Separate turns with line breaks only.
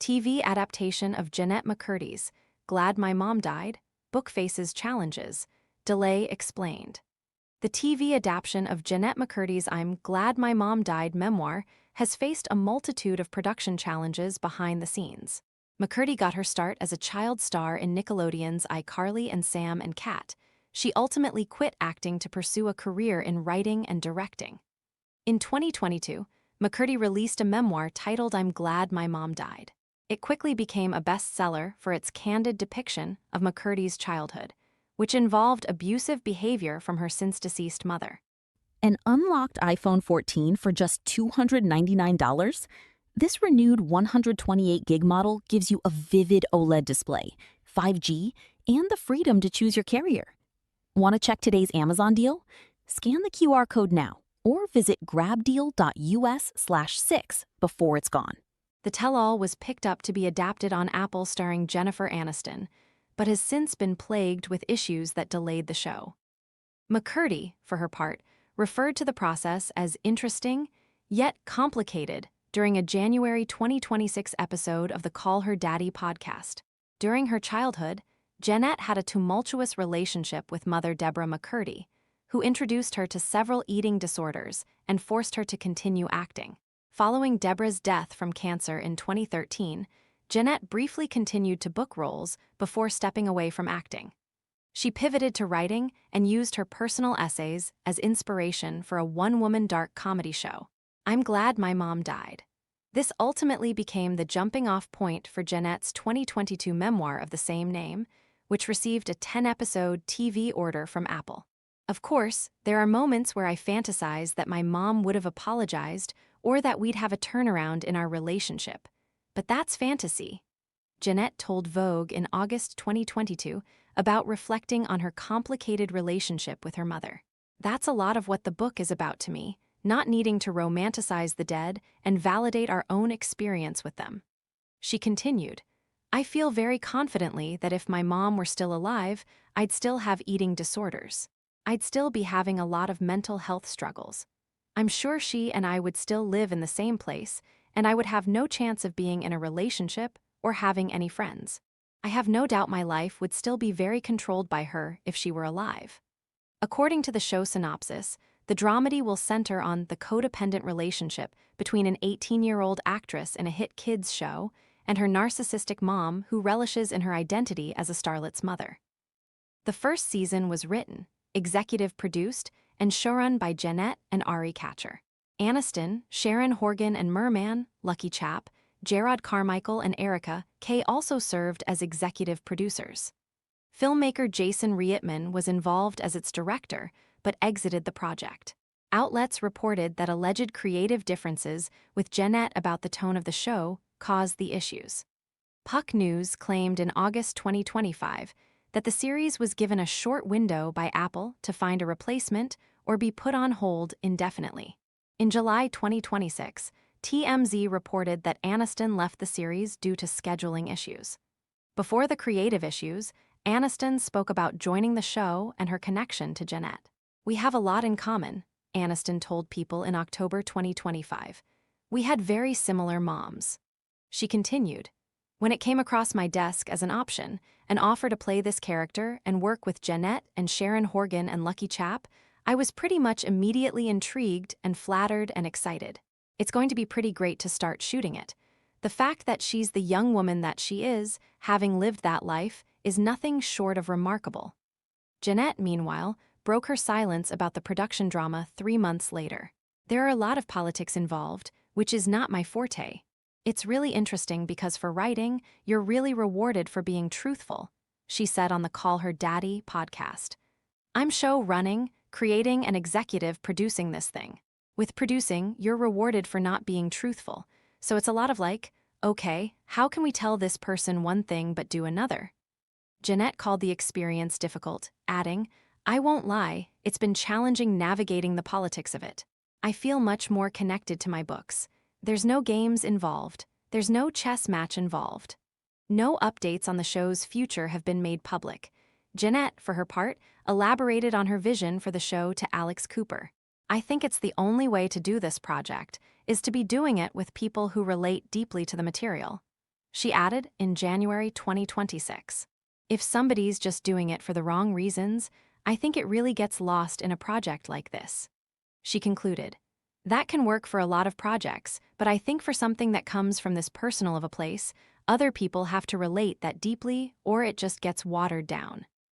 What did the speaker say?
TV adaptation of Jennette McCurdy's Glad My Mom Died, book faces challenges, delay explained. The TV adaptation of Jennette McCurdy's I'm Glad My Mom Died memoir has faced a multitude of production challenges behind the scenes. McCurdy got her start as a child star in Nickelodeon's iCarly and Sam and Cat. She ultimately quit acting to pursue a career in writing and directing. In 2022, McCurdy released a memoir titled I'm Glad My Mom Died. It quickly became a bestseller for its candid depiction of McCurdy's childhood, which involved abusive behavior from her since-deceased mother.
An unlocked iPhone 14 for just $299? This renewed 128 gig model gives you a vivid OLED display, 5G, and the freedom to choose your carrier. Want to check today's Amazon deal? Scan the QR code now or visit grabdeal.us/6 before it's gone.
The tell-all was picked up to be adapted on Apple starring Jennifer Aniston, but has since been plagued with issues that delayed the show. McCurdy, for her part, referred to the process as interesting, yet complicated, during a January 2026 episode of the Call Her Daddy podcast. During her childhood, Jennette had a tumultuous relationship with mother Deborah McCurdy, who introduced her to several eating disorders and forced her to continue acting. Following Deborah's death from cancer in 2013, Jennette briefly continued to book roles before stepping away from acting. She pivoted to writing and used her personal essays as inspiration for a one-woman dark comedy show, I'm Glad My Mom Died. This ultimately became the jumping-off point for Jennette's 2022 memoir of the same name, which received a 10-episode TV order from Apple. Of course, there are moments where I fantasize that my mom would have apologized or that we'd have a turnaround in our relationship. But that's fantasy. Jennette told Vogue in August 2022 about reflecting on her complicated relationship with her mother. That's a lot of what the book is about to me, not needing to romanticize the dead and validate our own experience with them. She continued, I feel very confidently that if my mom were still alive, I'd still have eating disorders. I'd still be having a lot of mental health struggles. I'm sure she and I would still live in the same place, and I would have no chance of being in a relationship or having any friends. I have no doubt my life would still be very controlled by her if she were alive. According to the show synopsis, the dramedy will center on the codependent relationship between an 18-year-old actress in a hit kids show and her narcissistic mom who relishes in her identity as a starlet's mother. The first season was written, executive produced, and showrun by Jennette and Ari Catcher. Aniston, Sharon Horgan and Merman, Lucky Chap, Gerard Carmichael and Erica Kay also served as executive producers. Filmmaker Jason Reitman was involved as its director, but exited the project. Outlets reported that alleged creative differences with Jennette about the tone of the show caused the issues. Puck News claimed in August 2025 that the series was given a short window by Apple to find a replacement or be put on hold indefinitely. In July 2026, TMZ reported that Aniston left the series due to scheduling issues. Before the creative issues, Aniston spoke about joining the show and her connection to Jennette. We have a lot in common, Aniston told People in October 2025. We had very similar moms. She continued, when it came across my desk as an option, an offer to play this character and work with Jennette and Sharon Horgan and Lucky Chap, I was pretty much immediately intrigued and flattered and excited. It's going to be pretty great to start shooting it. The fact that she's the young woman that she is, having lived that life, is nothing short of remarkable. Jennette, meanwhile, broke her silence about the production drama 3 months later. There are a lot of politics involved, which is not my forte. It's really interesting because for writing, you're really rewarded for being truthful, she said on the Call Her Daddy podcast. I'm show running, creating, and executive producing this thing. With producing, you're rewarded for not being truthful. So it's a lot of like, okay, how can we tell this person one thing but do another? Jennette called the experience difficult, adding, I won't lie, it's been challenging navigating the politics of it. I feel much more connected to my books. There's no games involved. There's no chess match involved. No updates on the show's future have been made public. Jennette, for her part, elaborated on her vision for the show to Alex Cooper. I think it's the only way to do this project, is to be doing it with people who relate deeply to the material. She added in January 2026. If somebody's just doing it for the wrong reasons, I think it really gets lost in a project like this. She concluded, that can work for a lot of projects, but I think for something that comes from this personal of a place, other people have to relate that deeply or it just gets watered down.